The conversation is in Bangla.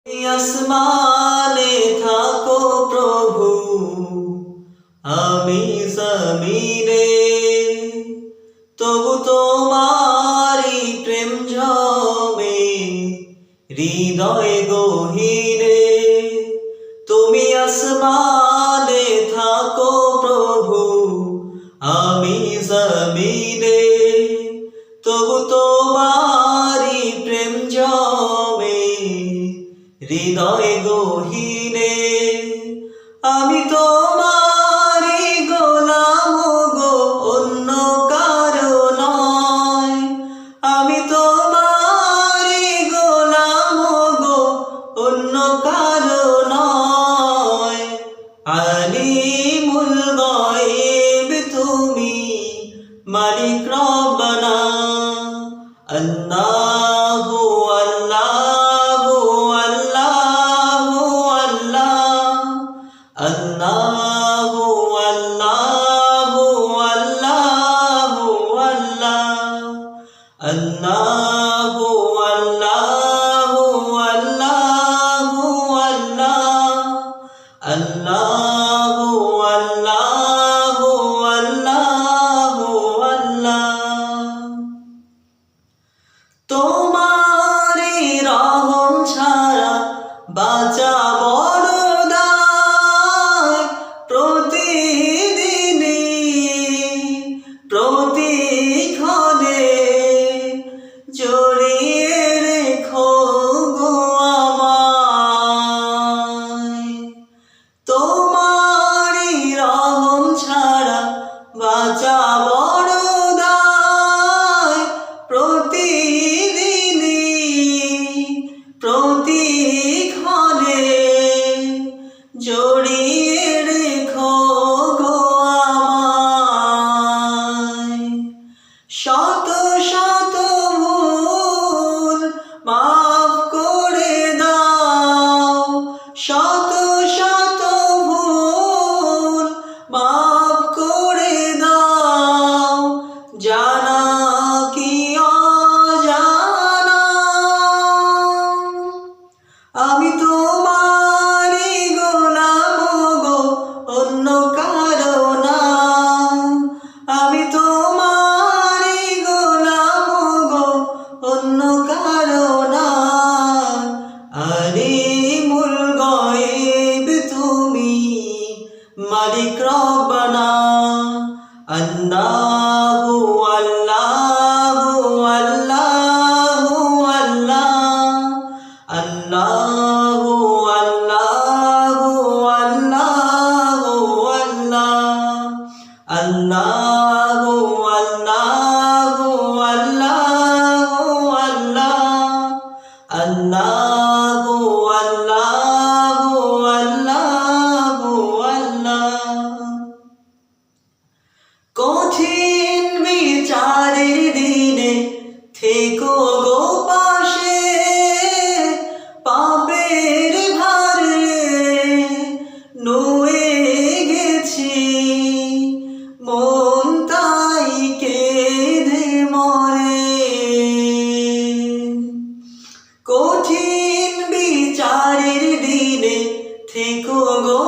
আসমানে থাকো প্রভু, আমি জমিনে, তবু তোমারি প্রেম জমে হৃদয় গহীনে। তুমি আসমানে থাকো প্রভু, আমি জমিনে, তবু তোমারি প্রেম জমে হৃদয় গহীনে। আমি তোমারি গোলাম গো, অন্য কারো নয়। আমি তোমারি গোলাম গো, অন্য কারো নয়। আলিমুল গায়ব তুমি, মালিক রব্বানা। আল্লাহু আল্লাহু আল্লাহু আল্লাহ, আল্লাহু আল্লাহু আল্লাহু আল্লাহ, আল্লাহু আল্লাহু আল্লাহু আল্লাহ, আল্লাহু আল্লাহু আল্লাহু আল্লাহ। তোমারি রহম ছাড়া বাঁচা বড় দায়। প্রতিদিনই প্রতিক্ষণে জড়িয়ে রেখো গো আমায়। তোমারি রহম ছাড়া বাঁচা বড় দায়। প্রতিদিনই প্রতিক্ষণে জড়িয়ে রেখো গো আমায়। শত শত ভুল মাফ করে দাও, শত শত ভুল মাফ করে দাও, জানা কি অজানা। আমি তোমারি গোলাম গো, অন্য কারো না। আমি তোমারি গোলাম গো, অন্য কারো না। আলিমুল গায়ব তুমি, মালিক রব্বানা। আল্লাহু আল্লাহু আল্লাহু আল্লাহ, আল্লাহু আল্লাহু আল্লাহু আল্লাহ, আল্লাহু আল্লাহু আল্লাহু আল্লাহ, আল্লাহু আল্লাহু আল্লাহু আল্লাহ। কঠিন বিচারের দিনে থেকো গো পাশে, পাপের ভারে নুয়ে গেছি, মন তাই কেঁদে মরে। কঠিন বিচারের দিনে থেকো গো